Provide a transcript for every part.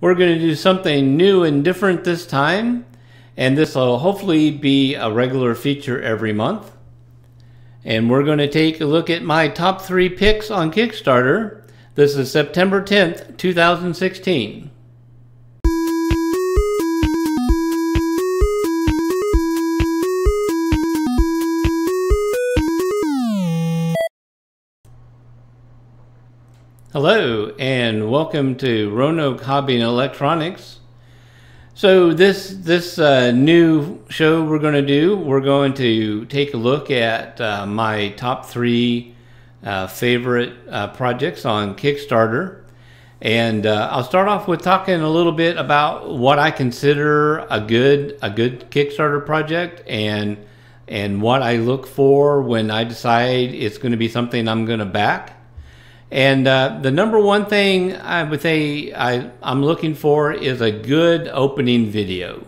We're going to do something new and different this time, and this will hopefully be a regular feature every month. And we're going to take a look at my top 3 picks on Kickstarter. This is September 10th, 2016. Hello and welcome to Roanoke Hobby and Electronics. So this new show we're going to take a look at my top 3 favorite projects on Kickstarter, and I'll start off with talking a little bit about what I consider a good Kickstarter project and what I look for when I decide it's going to be something I'm going to back. And the number one thing I would say I'm looking for is a good opening video.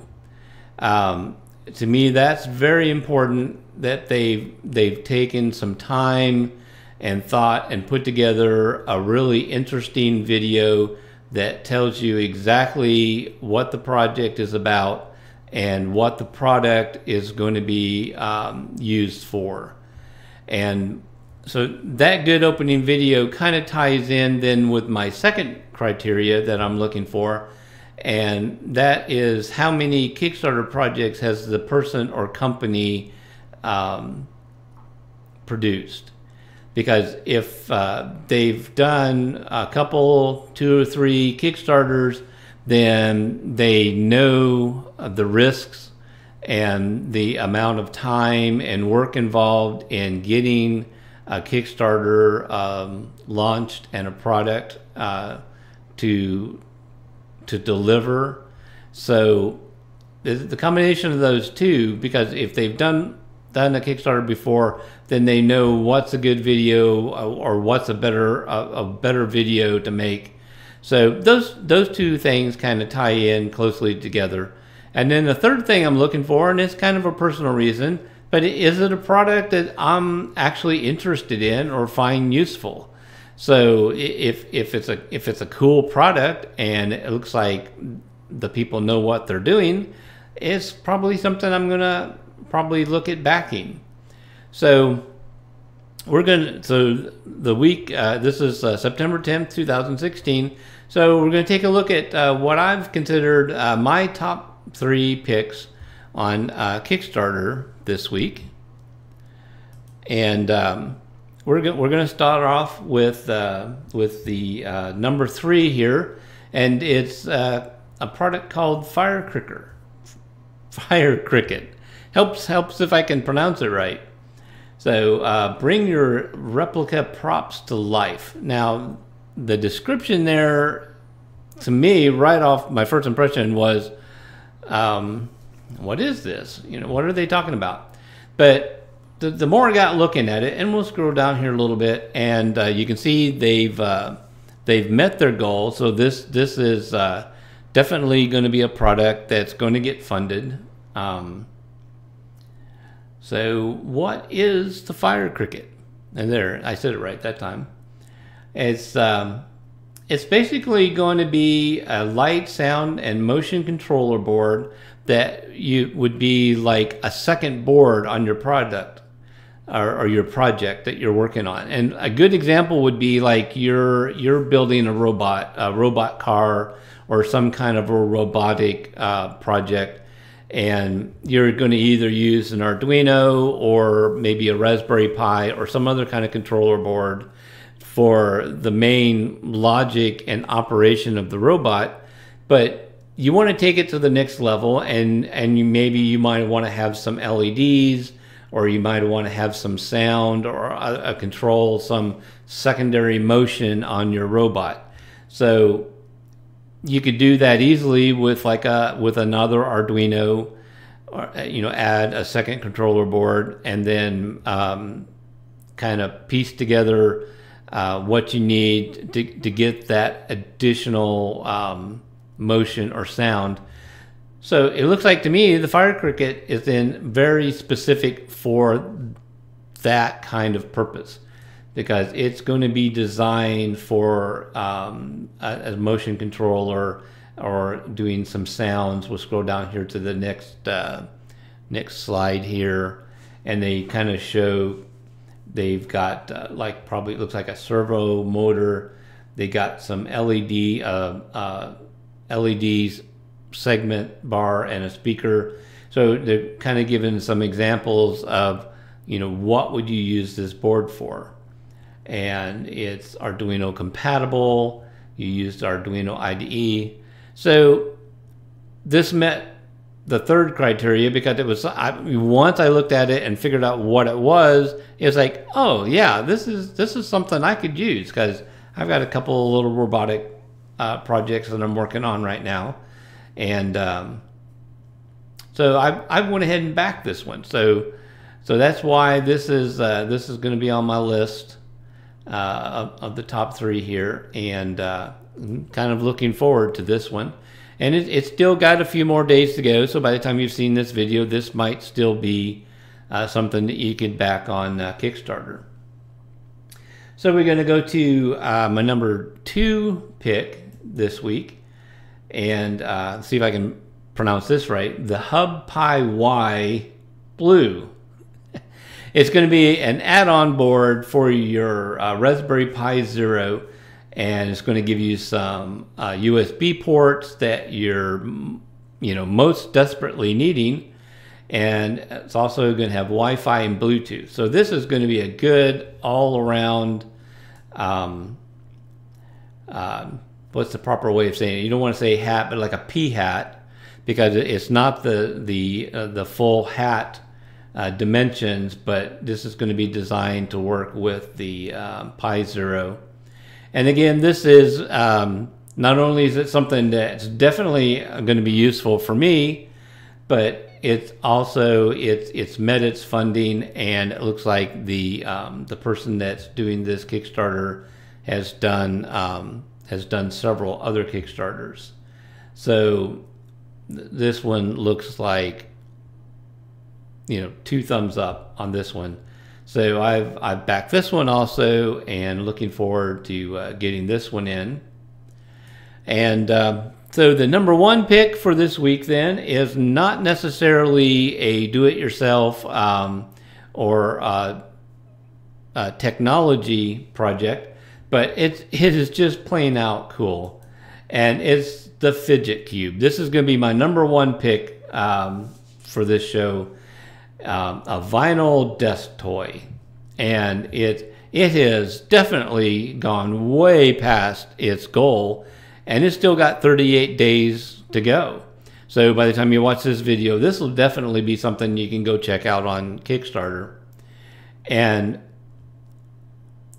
To me, that's very important, that they've taken some time and thought and put together a really interesting video that tells you exactly what the project is about and what the product is going to be used for. And so that good opening video kind of ties in then with my second criteria that I'm looking for, and that is how many Kickstarter projects has the person or company produced. Because if they've done a couple, 2 or 3 Kickstarters, then they know the risks and the amount of time and work involved in getting a Kickstarter launched and a product to deliver. So the combination of those two, because if they've done a Kickstarter before, then they know what's a good video or what's a better video to make. So those two things kind of tie in closely together. And then the third thing I'm looking for, and it's kind of a personal reason, but is it a product that I'm actually interested in or find useful? So if it's a cool product and it looks like the people know what they're doing, it's probably something I'm gonna probably look at backing. So the week, this is September 10th, 2016. So we're gonna take a look at what I've considered my top 3 picks on Kickstarter this week, and we're going to start off with the number 3 here, and it's a product called Fire Cricket. Helps if I can pronounce it right. So bring your replica props to life. Now the description there, to me, right off, my first impression was, what is this? What are they talking about? But the more I got looking at it, and we'll scroll down here a little bit, and you can see they've met their goal. So this is definitely going to be a product that's going to get funded. So what is the Fire Cricket? And there, I said it right that time. It's basically going to be a light, sound, and motion controller board that would be like a second board on your product or your project that you're working on. And a good example would be like you're building a robot car or some kind of a robotic project, and you're going to either use an Arduino or maybe a Raspberry Pi or some other kind of controller board for the main logic and operation of the robot. But you want to take it to the next level, and maybe you might want to have some LEDs, or you might want to have some sound or a control, some secondary motion on your robot. So you could do that easily with with another Arduino, or add a second controller board, and then kind of piece together what you need to get that additional motion or sound. So it looks like to me the Fire Cricket is then very specific for that kind of purpose, because it's going to be designed for a motion controller or doing some sounds. We'll scroll down here to the next slide here, and they kind of show they've got like probably it looks like a servo motor. They got some LEDs segment bar and a speaker. So they're kind of giving some examples of, you know, what would you use this board for. And it's Arduino compatible. You used Arduino IDE. So this met the third criteria because it was, once I looked at it and figured out what it was like, oh yeah, this is something I could use, because I've got a couple of little robotic projects that I'm working on right now. And so I went ahead and backed this one. So that's why this is going to be on my list of the top 3 here, and kind of looking forward to this one. And it's still got a few more days to go. So by the time you've seen this video, this might still be something that you can back on Kickstarter. So we're going to go to my number 2 pick this week, and see if I can pronounce this right. The Hub Pi Y Blue. It's going to be an add-on board for your Raspberry Pi Zero, and it's going to give you some USB ports that you're, most desperately needing, and it's also going to have Wi-Fi and Bluetooth. So this is going to be a good all-around. What's the proper way of saying it? You don't want to say hat, but like a pea hat, because it's not the full hat dimensions, but this is going to be designed to work with the Pi Zero. And again, this is not only is it something that's definitely going to be useful for me, but it's also it's met its funding, and it looks like the person that's doing this Kickstarter has done several other Kickstarters. So this one looks like, 2 thumbs up on this one. So I've backed this one also, and looking forward to getting this one in. And so the number 1 pick for this week then is not necessarily a do-it-yourself or a technology project, but it is just plain out cool. And it's the Fidget Cube. This is going to be my number 1 pick for this show. A vinyl desk toy, and it has definitely gone way past its goal, and it's still got 38 days to go. So by the time you watch this video, this will definitely be something you can go check out on Kickstarter. And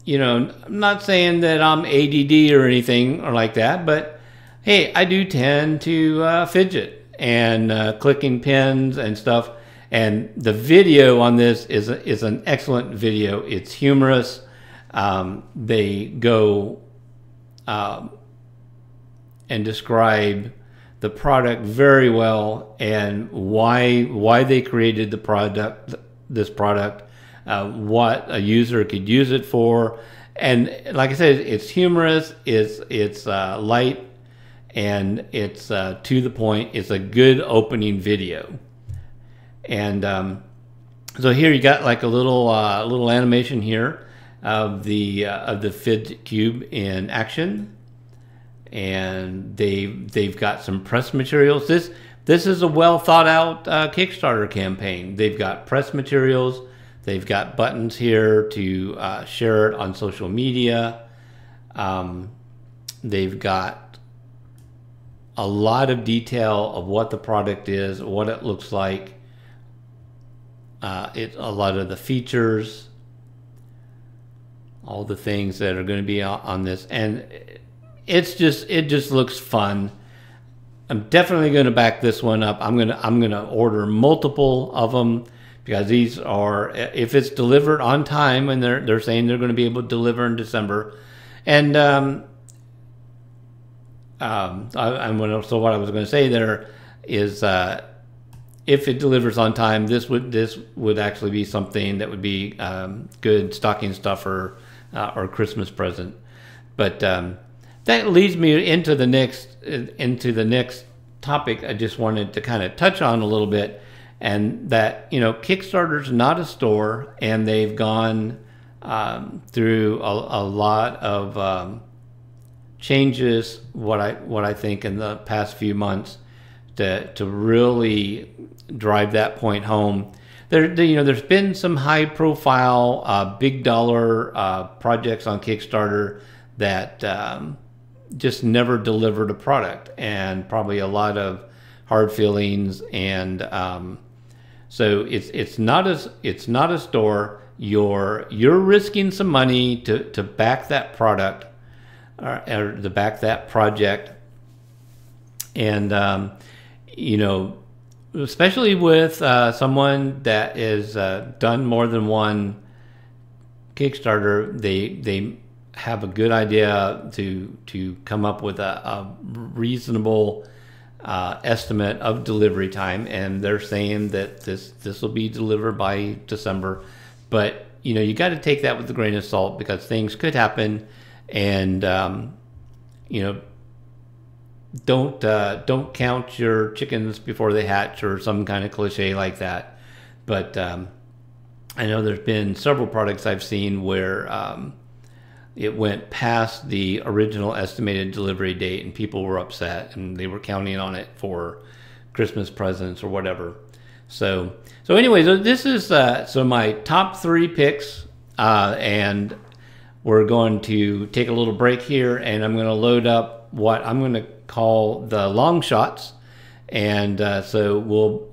I'm not saying that I'm ADD or anything or like that, but hey, I do tend to fidget and clicking pins and stuff. And the video on this is an excellent video. It's humorous. They go and describe the product very well, and why they created this product, what a user could use it for. And like I said, it's humorous. It's light, and it's to the point. It's a good opening video. And so here you got like a little animation here of the Fidget Cube in action, and they've got some press materials. This is a well thought out Kickstarter campaign. They've got press materials. They've got buttons here to share it on social media. They've got a lot of detail of what the product is, what it looks like. A lot of the features, all the things that are going to be on this, and it just looks fun. I'm definitely going to back this one up. I'm gonna order multiple of them, because these are, if it's delivered on time, and they're saying they're going to be able to deliver in December, and so what I was going to say there is, if it delivers on time, this would actually be something that would be good stocking stuffer or Christmas present. But that leads me into the next into the next topic I just wanted to kind of touch on a little bit, and that, Kickstarter's not a store, and they've gone through a lot of changes, what I think, in the past few months to really drive that point home. There's been some high profile, big dollar projects on Kickstarter that just never delivered a product, and probably a lot of hard feelings. And so it's not a store. You're risking some money to back that product, or to back that project. And especially with someone that is done more than one Kickstarter, they have a good idea to come up with a reasonable estimate of delivery time, and they're saying that this will be delivered by December. But you got to take that with a grain of salt, because things could happen, and don't count your chickens before they hatch, or some kind of cliche like that. But I know there's been several products I've seen where it went past the original estimated delivery date, and people were upset, and they were counting on it for Christmas presents or whatever. So anyway, this is so my top 3 picks, and we're going to take a little break here, and I'm going to load up what I'm going to call the long shots, and so we'll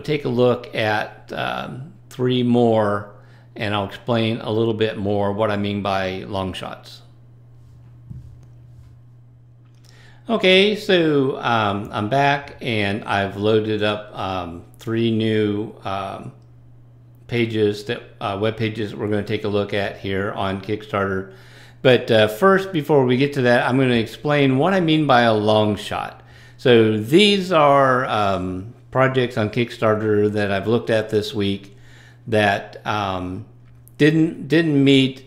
take a look at 3 more, and I'll explain a little bit more what I mean by long shots. Okay, so I'm back, and I've loaded up 3 new pages, web pages that we're going to take a look at here on Kickstarter. But first, before we get to that, I'm going to explain what I mean by a long shot. So these are projects on Kickstarter that I've looked at this week that didn't meet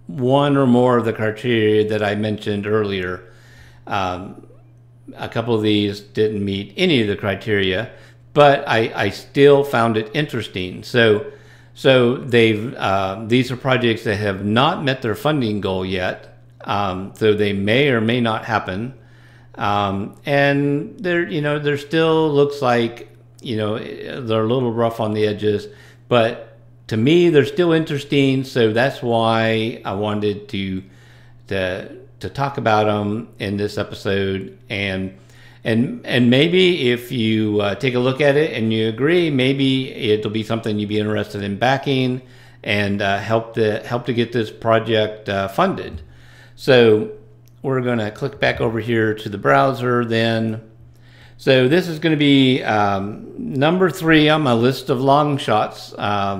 one or more of the criteria that I mentioned earlier. A couple of these didn't meet any of the criteria, but I still found it interesting. So these are projects that have not met their funding goal yet, so they may or may not happen. And there still looks like, they're a little rough on the edges, but to me, they're still interesting. So that's why I wanted to talk about them in this episode. And maybe if you take a look at it and you agree, maybe it'll be something you'd be interested in backing, and help to get this project funded. So we're going to click back over here to the browser then. So this is going to be number 3 on my list of long shots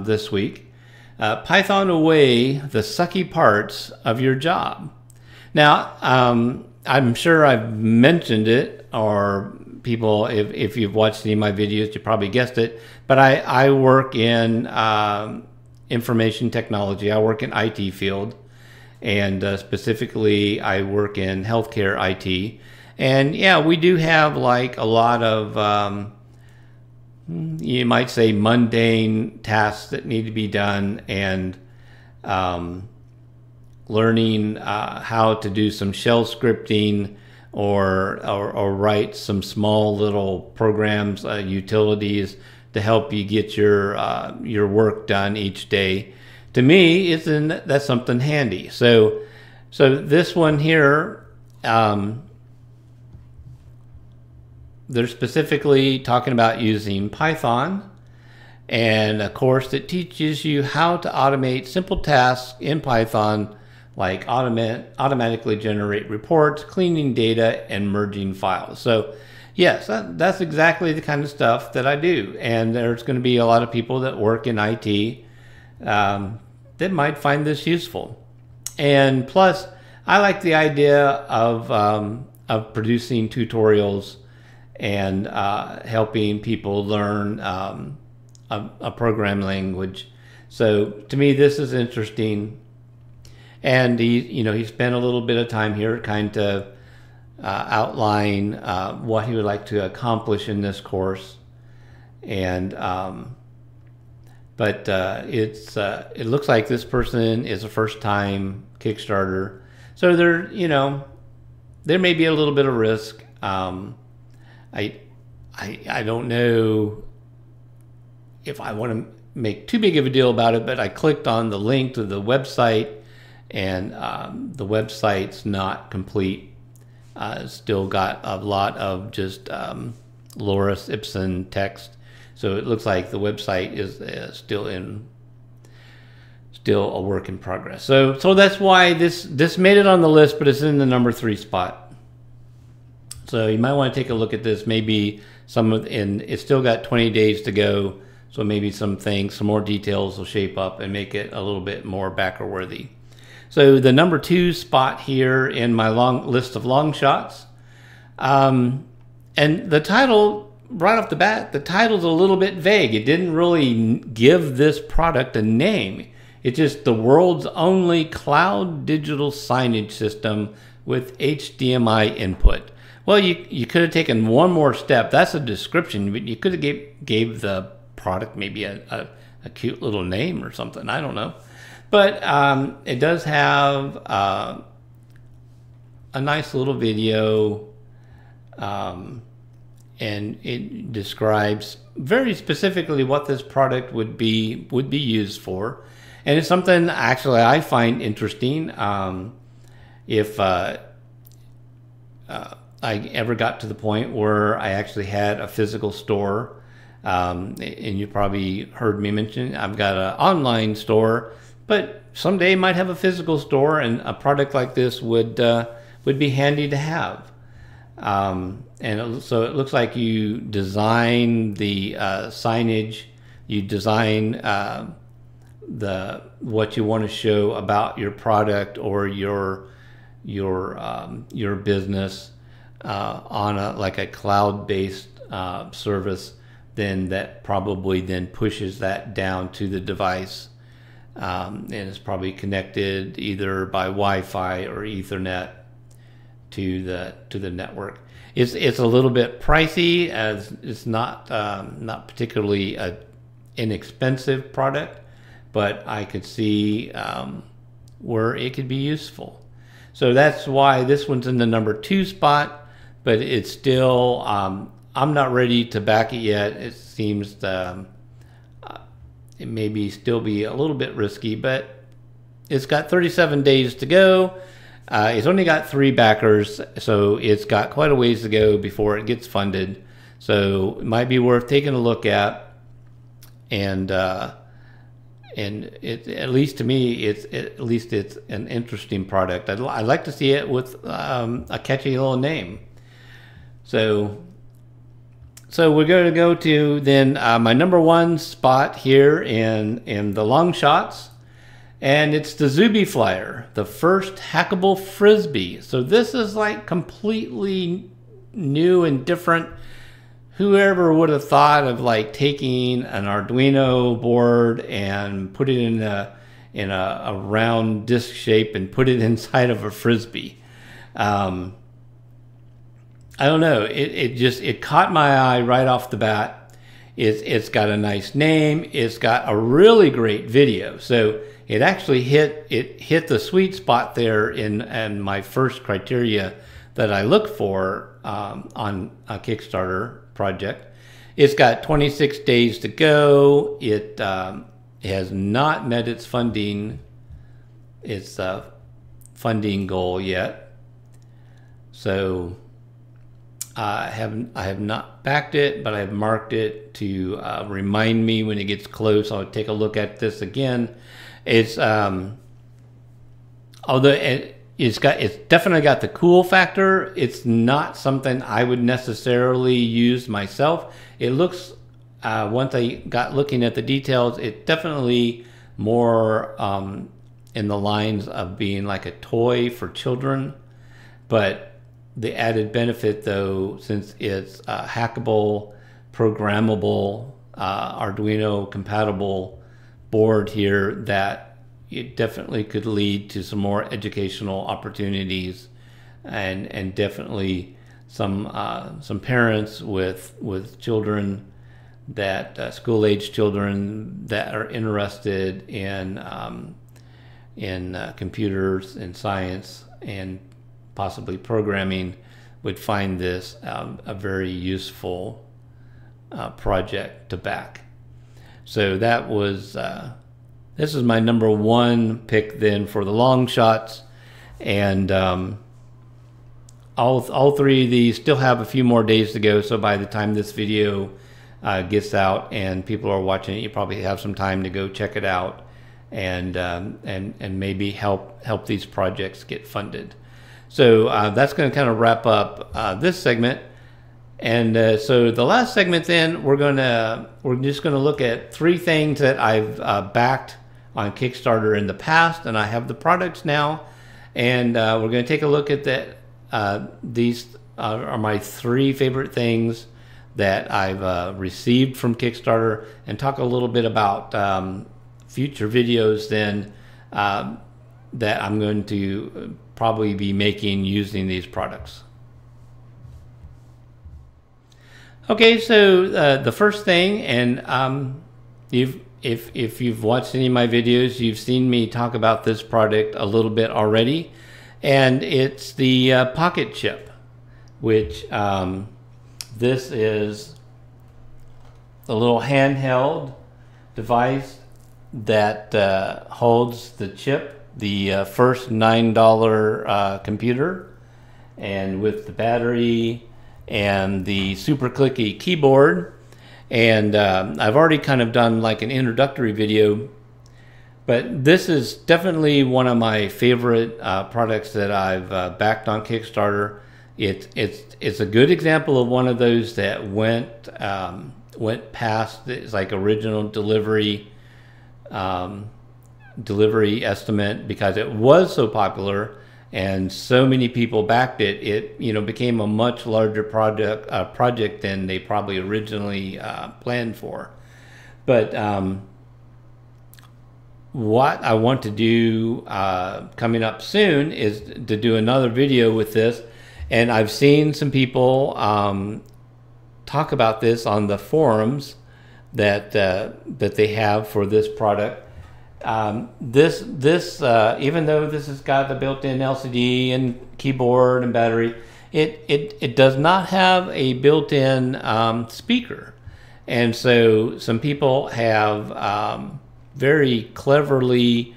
this week. Python away the sucky parts of your job. Now, I'm sure I've mentioned it, or people, if you've watched any of my videos, you probably guessed it, but I work in information technology. I work in IT field, and specifically I work in healthcare IT. And yeah, we do have like a lot of, you might say, mundane tasks that need to be done, and learning how to do some shell scripting, or write some small little programs, utilities, to help you get your work done each day. To me, that's something handy. So this one here, they're specifically talking about using Python, and a course that teaches you how to automate simple tasks in Python, like automatically generate reports, cleaning data, and merging files. So yes, that's exactly the kind of stuff that I do. And there's going to be a lot of people that work in IT that might find this useful. And plus, I like the idea of producing tutorials and helping people learn a programming language. So to me, this is interesting. And he spent a little bit of time here kind of outline what he would like to accomplish in this course. And but it looks like this person is a first-time Kickstarter, so there may be a little bit of risk. I don't know if I want to make too big of a deal about it, but I clicked on the link to the website, and the website's not complete. Still got a lot of just Loris Ibsen text, so it looks like the website is still a work in progress. So that's why this made it on the list, but it's in the number 3 spot. So you might want to take a look at this. Maybe and it's still got 20 days to go. So maybe some more details will shape up and make it a little bit more backer worthy. So the number 2 spot here in my long list of long shots, and the title right off the bat, the title's a little bit vague. It didn't really give this product a name. It's just the world's only cloud digital signage system with HDMI input. Well, you could have taken one more step. That's a description, but you could have gave the product maybe a cute little name or something. I don't know. But it does have a nice little video, and it describes very specifically what this product would be used for. And it's something actually I find interesting. If I ever got to the point where I actually had a physical store, and you probably heard me mention I've got an online store, but someday might have a physical store, and a product like this would be handy to have. So it looks like you design the signage, you design what you want to show about your product or your business on a cloud-based service. Then that probably then pushes that down to the device, and it's probably connected either by Wi-Fi or Ethernet to the network. It's a little bit pricey, as it's not particularly an inexpensive product, but I could see where it could be useful. So that's why this one's in the number 2 spot, but it's still, I'm not ready to back it yet. It seems it may still be a little bit risky, but it's got 37 days to go. It's only got 3 backers, so it's got quite a ways to go before it gets funded. So it might be worth taking a look at, and it, at least to me, it's an interesting product. I'd like to see it with a catchy little name. So we're going to go to then my number 1 spot here in the long shots, and it's the Zuby Flyer, the first hackable frisbee. So this is like completely new and different. Whoever would have thought of like taking an Arduino board and put it in a round disc shape and put it inside of a frisbee? I don't know. It caught my eye right off the bat. It's got a nice name. It's got a really great video. So it actually hit the sweet spot there in my first criteria that I look for on a Kickstarter project. It's got 26 days to go. It has not met its funding goal yet. So I have not backed it, but I have marked it to remind me when it gets close. I'll take a look at this again. It's although it's definitely got the cool factor. It's not something I would necessarily use myself. It looks once I got looking at the details, it definitely more in the lines of being like a toy for children, but the added benefit, though, since it's hackable, programmable, Arduino compatible board here, that it definitely could lead to some more educational opportunities, and definitely some parents with children that school-age children that are interested in computers and science and possibly programming would find this a very useful project to back. So that was this is my number one pick then for the long shots, and all three of these still have a few more days to go. So by the time this video gets out and people are watching it, you probably have some time to go check it out and maybe help these projects get funded. So that's going to kind of wrap up this segment. And so the last segment, then we're just going to look at 3 things that I've backed on Kickstarter in the past, and I have the products now. And we're going to take a look at that. These are my 3 favorite things that I've received from Kickstarter, and talk a little bit about future videos then that I'm going to probably be making using these products. Okay, so the first thing, and if you've watched any of my videos, you've seen me talk about this product a little bit already, and it's the Pocket Chip, which this is a little handheld device that holds the chip, the first $9 computer, and with the battery and the super clicky keyboard. And I've already kind of done like an introductory video, but this is definitely one of my favorite products that I've backed on Kickstarter. It's a good example of one of those that went past its like original delivery estimate, because it was so popular and so many people backed it. It became a much larger project than they probably originally planned for. But what I want to do coming up soon is to do another video with this, and I've seen some people talk about this on the forums that they have for this product. Even though this has got the built-in LCD and keyboard and battery, it does not have a built-in speaker. And so some people have very cleverly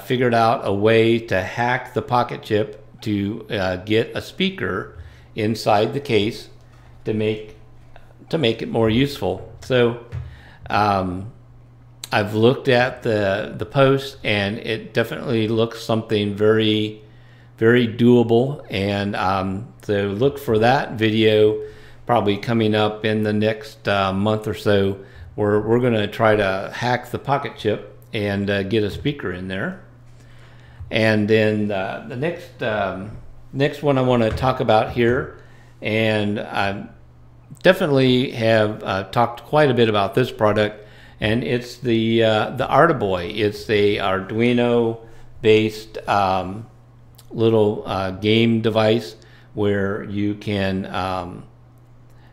figured out a way to hack the Pocket Chip to get a speaker inside the case to make it more useful. So I've looked at the post, and it definitely looks something very, very doable. And so look for that video probably coming up in the next month or so, where we're going to try to hack the Pocket Chip and get a speaker in there. And then the next one I want to talk about here, and I definitely have talked quite a bit about this product, and it's the Arduboy. It's a Arduino-based little game device where you can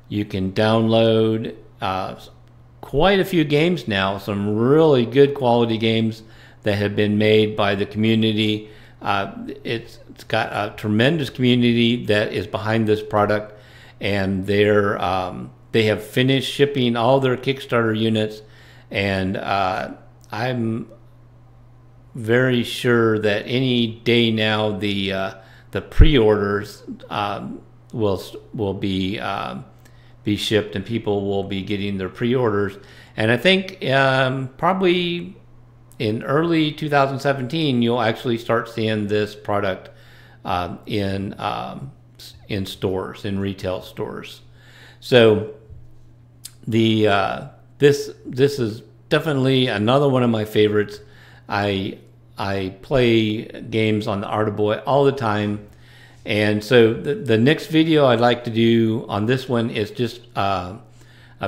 download quite a few games now, some really good quality games that have been made by the community. It's got a tremendous community that is behind this product, and they have finished shipping all their Kickstarter units. And I'm very sure that any day now the pre-orders will be shipped, and people will be getting their pre-orders. And I think probably in early 2017 you'll actually start seeing this product in stores, in retail stores. So this is definitely another one of my favorites. I play games on the Arduboy all the time, and so the next video I'd like to do on this one is just a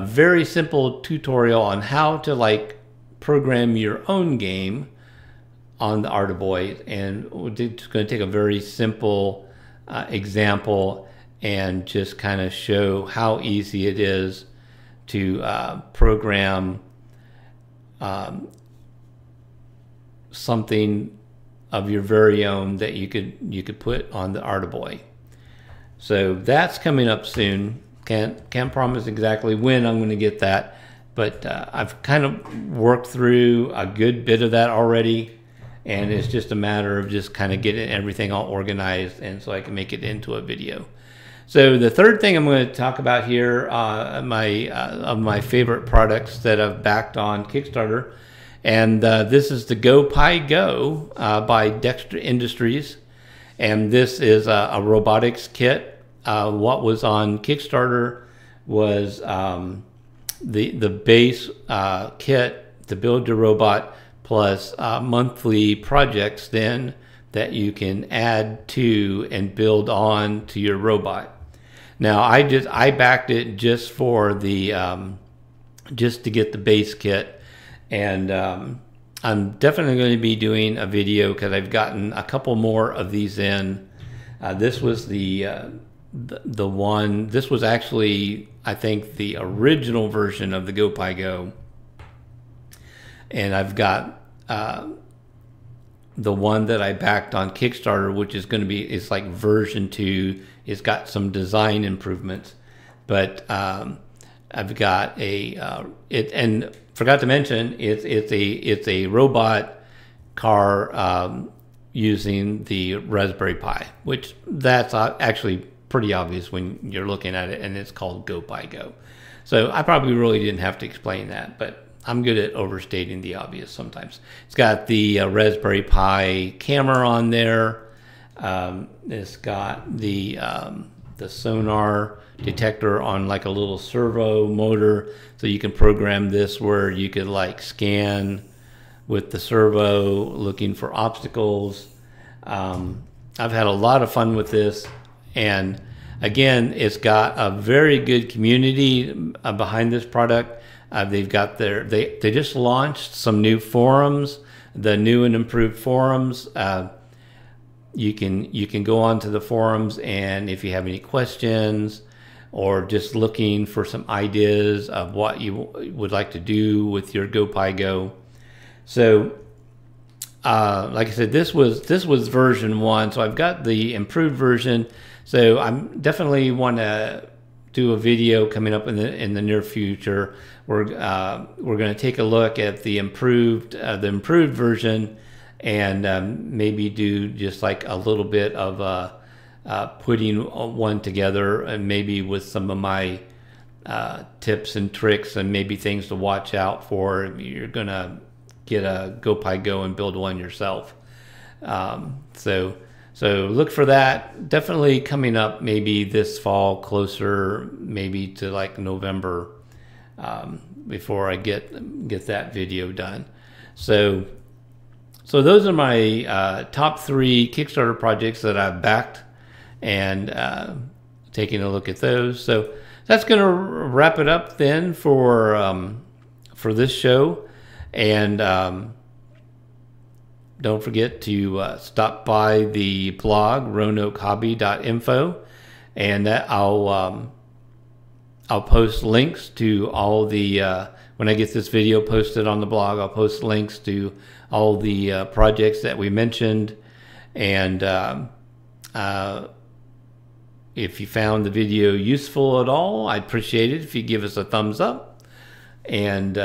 very simple tutorial on how to like program your own game on the Artiboy, and we're just going to take a very simple example and just kind of show how easy it is to program something of your very own that you could put on the Artiboy. So that's coming up soon. Can't promise exactly when I'm going to get that, but I've kind of worked through a good bit of that already, and it's just a matter of just kind of getting everything all organized and so I can make it into a video. So the third thing I'm going to talk about here, of my favorite products that I've backed on Kickstarter, and this is the GoPi Go by Dexter Industries, and this is a robotics kit. What was on Kickstarter was the base kit to build your robot, plus monthly projects then that you can add to and build on to your robot. Now I backed it just for the just to get the base kit, and I'm definitely going to be doing a video because I've gotten a couple more of these in. This was the one. This was actually, I think, the original version of the GoPi Go, and I've got the one that I backed on Kickstarter, which is going to be, it's like version 2. It's got some design improvements, but I've got and forgot to mention it's a robot car using the Raspberry Pi, which that's actually pretty obvious when you're looking at it, and it's called GoPi Go. So I probably really didn't have to explain that, but I'm good at overstating the obvious sometimes. It's got the Raspberry Pi camera on there. It's got the sonar detector on like a little servo motor, so you can program this where you could like scan with the servo looking for obstacles. I've had a lot of fun with this, and again, it's got a very good community behind this product. They've got they just launched some new forums, the new and improved forums. You can go onto the forums, and if you have any questions or just looking for some ideas of what you would like to do with your GoPi Go. So like I said, this was version 1, so I've got the improved version. So I'm definitely want to do a video coming up in the near future. We're going to take a look at the improved version, and maybe do just like a little bit of putting one together, and maybe with some of my tips and tricks and maybe things to watch out for if you're gonna get a GoPi Go and build one yourself. So look for that. Definitely coming up maybe this fall, closer maybe to like November, before I get that video done. So those are my top 3 Kickstarter projects that I've backed, and taking a look at those. So that's going to wrap it up then for this show. And don't forget to stop by the blog roanokhobby.info, and I'll post links to all the when I get this video posted on the blog, I'll post links to all the projects that we mentioned. And if you found the video useful at all, I'd appreciate it if you give us a thumbs up, and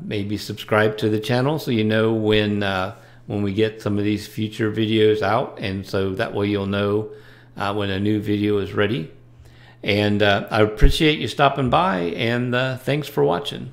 maybe subscribe to the channel so you know when we get some of these future videos out, and so that way you'll know when a new video is ready. And I appreciate you stopping by, and thanks for watching.